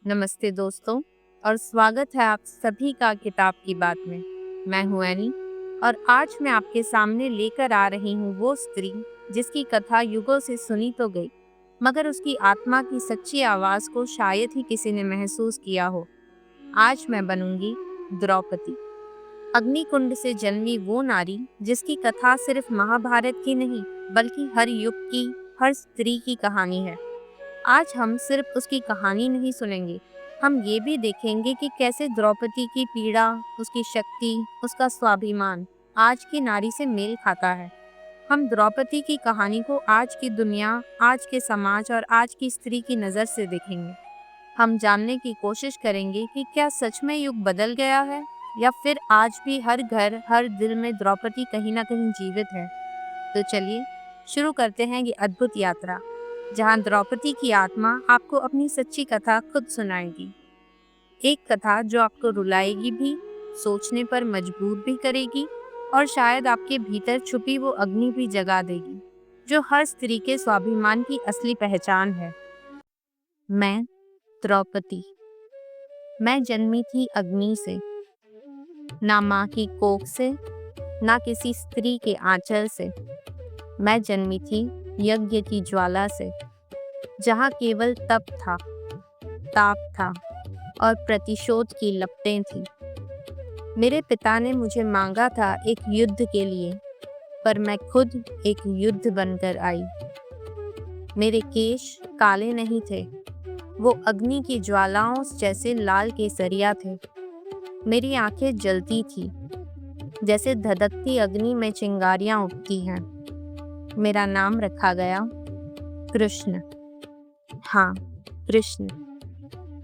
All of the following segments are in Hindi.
नमस्ते दोस्तों और स्वागत है आप सभी का किताब की बात में। मैं हूं एनी और आज मैं आपके सामने लेकर आ रही हूं वो स्त्री जिसकी कथा युगों से सुनी तो गई, मगर उसकी आत्मा की सच्ची आवाज को शायद ही किसी ने महसूस किया हो। आज मैं बनूंगी द्रौपदी, अग्निकुंड से जन्मी वो नारी जिसकी कथा सिर्फ महाभारत की नहीं बल्कि हर युग की, हर स्त्री की कहानी है। आज हम सिर्फ उसकी कहानी नहीं सुनेंगे, हम ये भी देखेंगे कि कैसे द्रौपदी की पीड़ा, उसकी शक्ति, उसका स्वाभिमान आज की नारी से मेल खाता है। हम द्रौपदी की कहानी को आज की दुनिया, आज के समाज और आज की स्त्री की नज़र से देखेंगे। हम जानने की कोशिश करेंगे कि क्या सच में युग बदल गया है या फिर आज भी हर घर, हर दिल में द्रौपदी कहीं ना कहीं जीवित है। तो चलिए शुरू करते हैं ये अद्भुत यात्रा, जहां द्रौपदी की आत्मा आपको अपनी सच्ची कथा खुद सुनाएगी। एक कथा जो आपको रुलाएगी भी, सोचने पर मजबूर भी करेगी और शायद आपके भीतर छुपी वो अग्नि भी जगा देगी, जो हर स्त्री के स्वाभिमान की असली पहचान है। मैं द्रौपदी, मैं जन्मी थी अग्नि से, ना माँ की कोख से, ना किसी स्त्री के आंचल से। मैं जन्मी थी यज्ञ की ज्वाला से, जहाँ केवल तप था, ताप था और प्रतिशोध की लपटें थी। मेरे पिता ने मुझे मांगा था एक युद्ध के लिए, पर मैं खुद एक युद्ध बनकर आई। मेरे केश काले नहीं थे, वो अग्नि की ज्वालाओं जैसे लाल केसरिया थे। मेरी आंखें जलती थी, जैसे धधकती अग्नि में चिंगारियां उठती हैं। मेरा नाम रखा गया कृष्ण। हाँ, कृष्ण,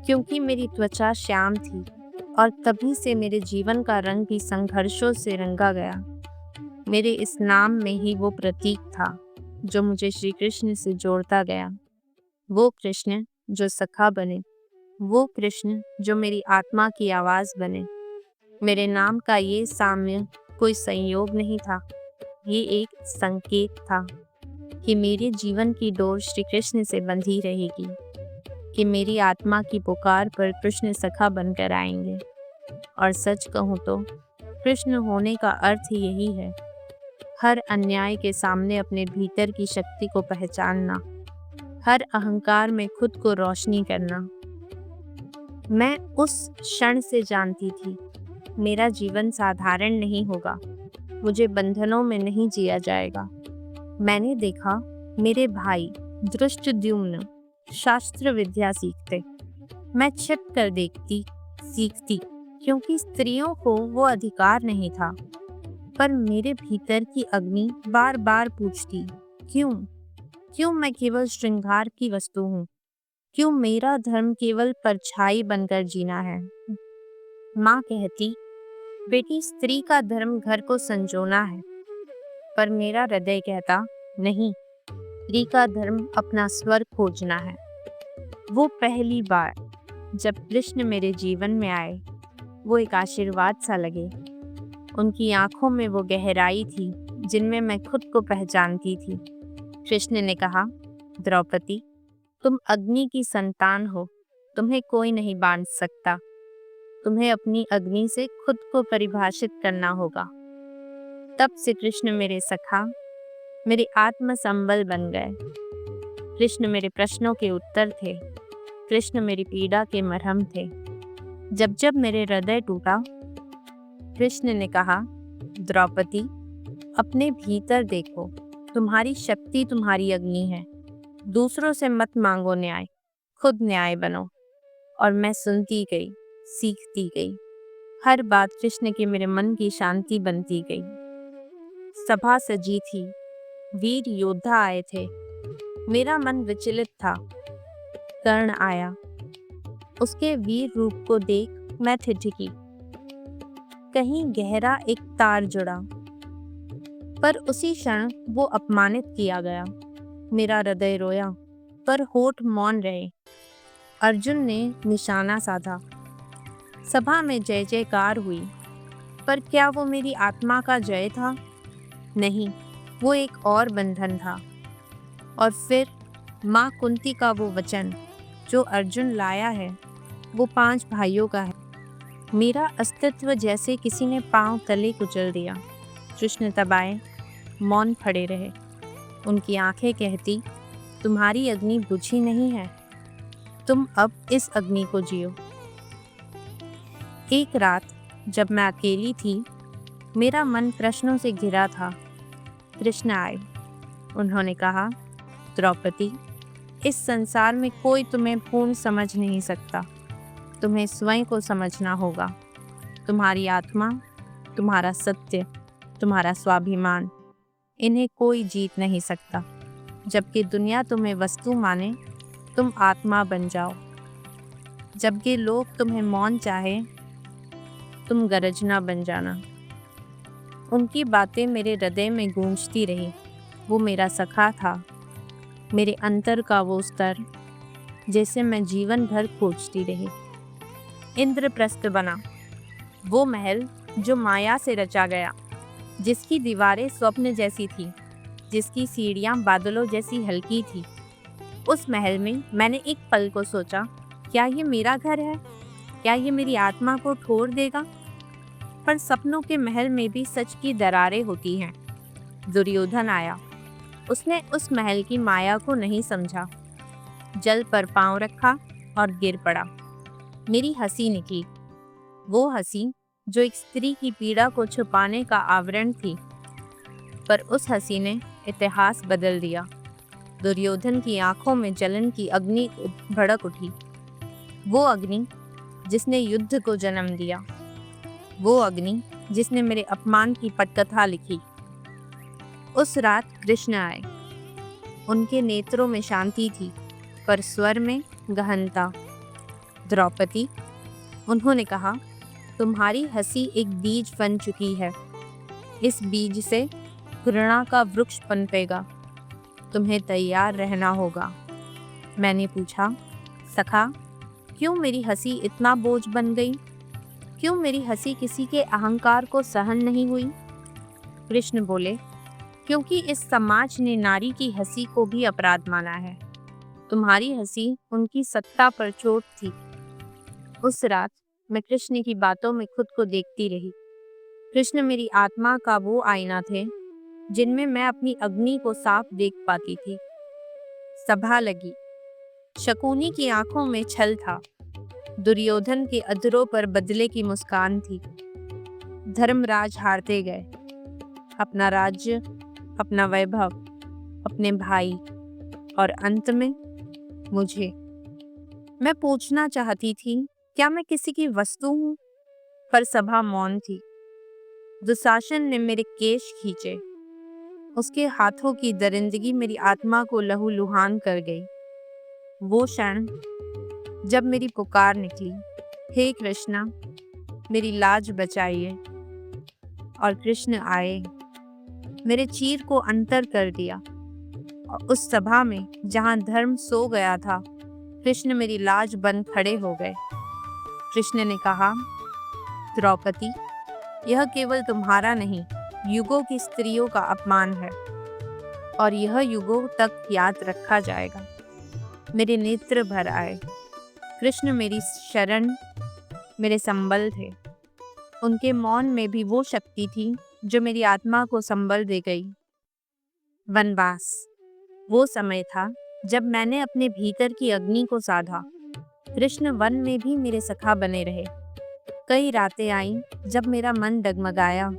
क्योंकि मेरी त्वचा श्याम थी और तभी से मेरे जीवन का रंग भी संघर्षों से रंगा गया। मेरे इस नाम में ही वो प्रतीक था जो मुझे श्री कृष्ण से जोड़ता गया। वो कृष्ण जो सखा बने, वो कृष्ण जो मेरी आत्मा की आवाज बने। मेरे नाम का ये साम्य कोई संयोग नहीं था, ये एक संकेत था कि मेरे जीवन की डोर श्री कृष्ण से बंधी रहेगी, कि मेरी आत्मा की पुकार पर कृष्ण सखा बनकर आएंगे। और सच कहूँ तो कृष्ण होने का अर्थ ही यही है, हर अन्याय के सामने अपने भीतर की शक्ति को पहचानना, हर अहंकार में खुद को रोशनी करना। मैं उस क्षण से जानती थी, मेरा जीवन साधारण नहीं होगा, मुझे बंधनों में नहीं जिया जाएगा। मैंने देखा मेरे भाई धृष्टद्युम्न शास्त्र विद्या सीखते, मैं छिप कर देखती, सीखती, क्योंकि स्त्रियों को वो अधिकार नहीं था। पर मेरे भीतर की अग्नि बार बार पूछती, क्यों? क्यों मैं केवल श्रृंगार की वस्तु हूँ? क्यों मेरा धर्म केवल परछाई बनकर जीना है? माँ कहती, बेटी, स्त्री का धर्म घर को संजोना है। पर मेरा हृदय कहता, नहीं, स्त्री का धर्म अपना स्वर खोजना है। वो पहली बार जब कृष्ण मेरे जीवन में आए, वो एक आशीर्वाद सा लगे। उनकी आंखों में वो गहराई थी जिनमें मैं खुद को पहचानती थी। कृष्ण ने कहा, द्रौपदी, तुम अग्नि की संतान हो, तुम्हें कोई नहीं बांध सकता। तुम्हें अपनी अग्नि से खुद को परिभाषित करना होगा। तब से कृष्ण मेरे सखा, मेरे आत्म संबल बन गए। कृष्ण मेरे प्रश्नों के उत्तर थे, कृष्ण मेरी पीड़ा के मरहम थे। जब जब मेरे हृदय टूटा, कृष्ण ने कहा, द्रौपदी, अपने भीतर देखो, तुम्हारी शक्ति तुम्हारी अग्नि है। दूसरों से मत मांगो न्याय, खुद न्याय बनो। और मैं सुनती गई, सीखती गई। हर बात कृष्ण के मेरे मन की शांति बनती गई। सभा सजी थी, वीर योद्धा आए थे। मेरा मन विचलित था। कर्ण आया, उसके वीर रूप को देख मैं ठिठकी। कहीं गहरा एक तार जुड़ा, पर उसी क्षण वो अपमानित किया गया। मेरा हृदय रोया, पर होठ मौन रहे। अर्जुन ने निशाना साधा। सभा में जय जयकार हुई, पर क्या वो मेरी आत्मा का जय था? नहीं, वो एक और बंधन था। और फिर माँ कुंती का वो वचन जो अर्जुन लाया है, वो 5 भाइयों का है। मेरा अस्तित्व जैसे किसी ने पांव तले कुचल दिया। कृष्ण तब आए, मौन खड़े रहे। उनकी आंखें कहती, तुम्हारी अग्नि बुझी नहीं है, तुम अब इस अग्नि को जियो। एक रात जब मैं अकेली थी, मेरा मन प्रश्नों से घिरा था। कृष्ण आए। उन्होंने कहा, द्रौपदी, इस संसार में कोई तुम्हें पूर्ण समझ नहीं सकता। तुम्हें स्वयं को समझना होगा। तुम्हारी आत्मा, तुम्हारा सत्य, तुम्हारा स्वाभिमान, इन्हें कोई जीत नहीं सकता। जबकि दुनिया तुम्हें वस्तु माने, तुम आत्मा बन जाओ। जबकि लोग तुम्हें मौन चाहे, तुम गरजना बन जाना। उनकी बातें मेरे हृदय में गूंजती रही। वो मेरा सखा था, मेरे अंतर का वो स्तर जैसे मैं जीवन भर खोजती रही। इंद्रप्रस्थ बना, वो महल जो माया से रचा गया, जिसकी दीवारें स्वप्न जैसी थी, जिसकी सीढ़ियां बादलों जैसी हल्की थी। उस महल में मैंने एक पल को सोचा, क्या ये मेरा घर है? क्या ये मेरी आत्मा को ठोर देगा? पर सपनों के महल में भी सच की दरारें होती हैं। दुर्योधन आया। उसने उस महल की माया को नहीं समझा। जल पर पांव रखा और गिर पड़ा। मेरी हंसी निकली, वो हंसी जो एक स्त्री की पीड़ा को छुपाने का आवरण थी। पर उस हंसी ने इतिहास बदल दिया। दुर्योधन की आंखों में जलन की अग्नि भड़क उठी। वो अग्नि जिसने युद्ध को जन्म दिया, वो अग्नि जिसने मेरे अपमान की पटकथा लिखी। उस रात कृष्ण आए। उनके नेत्रों में शांति थी, पर स्वर में गहनता। द्रौपदी, उन्होंने कहा, तुम्हारी हंसी एक बीज बन चुकी है। इस बीज से घृणा का वृक्ष पनपेगा। तुम्हें तैयार रहना होगा। मैंने पूछा, सखा, क्यों मेरी हंसी इतना बोझ बन गई? क्यों मेरी हंसी किसी के अहंकार को सहन नहीं हुई? कृष्ण बोले, क्योंकि इस समाज ने नारी की हंसी को भी अपराध माना है। तुम्हारी हंसी उनकी सत्ता पर चोट थी। उस रात मैं कृष्ण की बातों में खुद को देखती रही। कृष्ण मेरी आत्मा का वो आईना थे जिनमें मैं अपनी अग्नि को साफ देख पाती थी। सभा लगी। शकुनी की आंखों में छल था। दुर्योधन के अधरों पर बदले की मुस्कान थी। धर्मराज हारते गए, अपना राज्य, अपना वैभव, अपने भाई और अंत में मुझे। मैं पूछना चाहती थी, क्या मैं किसी की वस्तु हूँ? पर सभा मौन थी। दुशासन ने मेरे केश खींचे। उसके हाथों की दरिंदगी मेरी आत्मा को लहूलुहान कर गई। वो क्षण जब मेरी पुकार निकली, हे कृष्णा, मेरी लाज बचाइए। और कृष्ण आए, मेरे चीर को अंतर कर दिया। और उस सभा में जहां धर्म सो गया था, कृष्ण मेरी लाज बन खड़े हो गए। कृष्ण ने कहा, द्रौपदी, यह केवल तुम्हारा नहीं, युगों की स्त्रियों का अपमान है, और यह युगों तक याद रखा जाएगा। मेरे नेत्र भर आए। कृष्ण मेरी शरण, मेरे संबल थे। उनके मौन में भी वो शक्ति थी जो मेरी आत्मा को संबल दे गई। वनवास, वो समय था जब मैंने अपने भीतर की अग्नि को साधा। कृष्ण वन में भी मेरे सखा बने रहे। कई रातें आईं जब मेरा मन डगमगाया,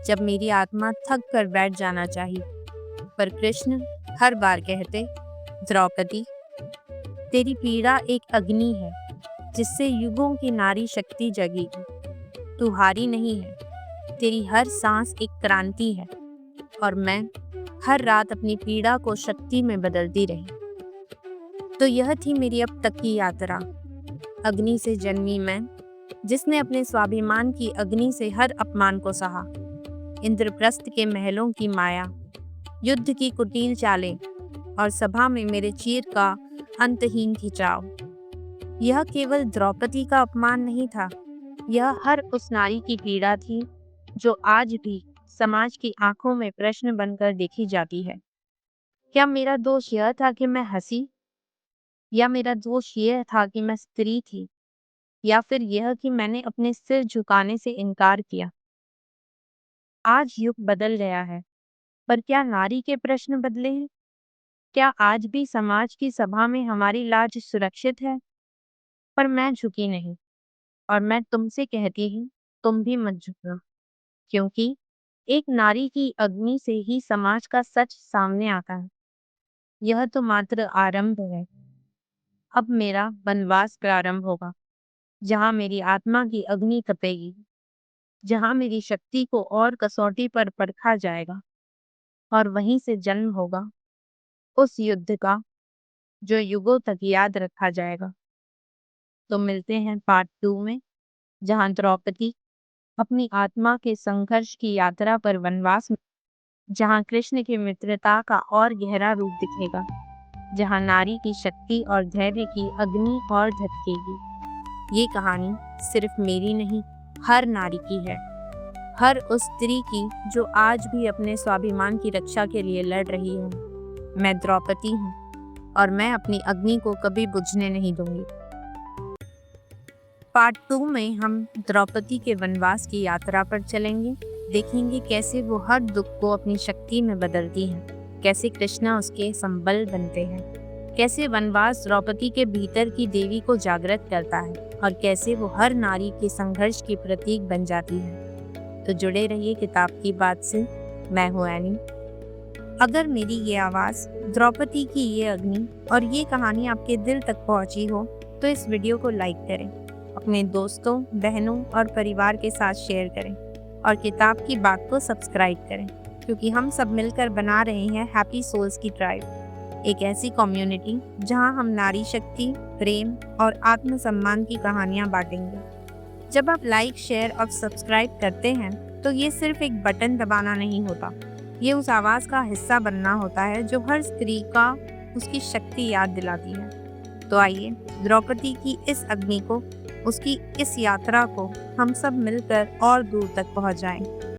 जब मेरी आत्मा थक कर बैठ जाना चाहिए। पर कृष्ण हर बार कहते, द्रौपदी, तेरी पीड़ा एक अग्नि है जिससे युगों की नारी शक्ति जगेगी। तू हारी नहीं है। तेरी हर सांस एक क्रांति है। और मैं हर रात अपनी पीड़ा को शक्ति में बदलती रही। तो यह थी मेरी अब तक की यात्रा। अग्नि से जन्मी मैं, जिसने अपने स्वाभिमान की अग्नि से हर अपमान को सहा। इंद्रप्रस्थ के महलों की माया, युद्ध की कुटिल चालें और सभा में मेरे चीर का अंतहीन खिंचाव। यह केवल द्रौपदी का अपमान नहीं था, यह हर उस नारी की पीड़ा थी जो आज भी समाज की आंखों में प्रश्न बनकर देखी जाती है। क्या मेरा दोष यह था कि मैं हंसी? या मेरा दोष यह था कि मैं स्त्री थी, या फिर यह कि मैंने अपने सिर झुकाने से इनकार किया? आज युग बदल गया है, पर क्या नारी के प्रश्न बदले हैं? क्या आज भी समाज की सभा में हमारी लाज सुरक्षित है? पर मैं झुकी नहीं, और मैं तुमसे कहती हूँ, तुम भी मत झुकना, क्योंकि एक नारी की अग्नि से ही समाज का सच सामने आता है। यह तो मात्र आरंभ है। अब मेरा वनवास प्रारंभ होगा, जहाँ मेरी आत्मा की अग्नि तपेगी, जहाँ मेरी शक्ति को और कसौटी पर परखा जाएगा, और वहीं से जन्म होगा उस युद्ध का जो युगों तक याद रखा जाएगा। तो मिलते हैं पार्ट 2 में, जहाँ द्रौपदी अपनी आत्मा के संघर्ष की यात्रा पर वनवास में, जहाँ कृष्ण की मित्रता का और गहरा रूप दिखेगा, जहाँ नारी की शक्ति और धैर्य की अग्नि और धधकेगी। ये कहानी सिर्फ मेरी नहीं, हर नारी की है, हर उस स्त्री की जो आज भी अपने स्वाभिमान की रक्षा के लिए लड़ रही है। मैं द्रौपदी हूँ, और मैं अपनी अग्नि को कभी बुझने नहीं दूंगी। पार्ट 2 में हम द्रौपदी के वनवास की यात्रा पर चलेंगे। देखेंगे कैसे वो हर दुख को अपनी शक्ति में बदलती है, कैसे कृष्णा उसके संबल बनते हैं, कैसे वनवास द्रौपदी के भीतर की देवी को जागृत करता है, और कैसे वो हर नारी के संघर्ष की प्रतीक बन जाती है। तो जुड़े रहिए किताब की बात से। मैं हूँ एनी। अगर मेरी ये आवाज़, द्रौपदी की ये अग्नि और ये कहानी आपके दिल तक पहुँची हो, तो इस वीडियो को लाइक करें, अपने दोस्तों, बहनों और परिवार के साथ शेयर करें, और किताब की बात को सब्सक्राइब करें, क्योंकि हम सब मिलकर बना रहे हैं हैप्पी सोल्स की ट्राइब, एक ऐसी कम्युनिटी जहां हम नारी शक्ति, प्रेम और आत्मसम्मान की कहानियां बांटेंगे। जब आप लाइक, शेयर और सब्सक्राइब करते हैं, तो ये सिर्फ एक बटन दबाना नहीं होता, ये उस आवाज़ का हिस्सा बनना होता है जो हर स्त्री का उसकी शक्ति याद दिलाती है। तो आइए द्रौपदी की इस अग्नि को, उसकी इस यात्रा को हम सब मिलकर और दूर तक पहुंचाएं।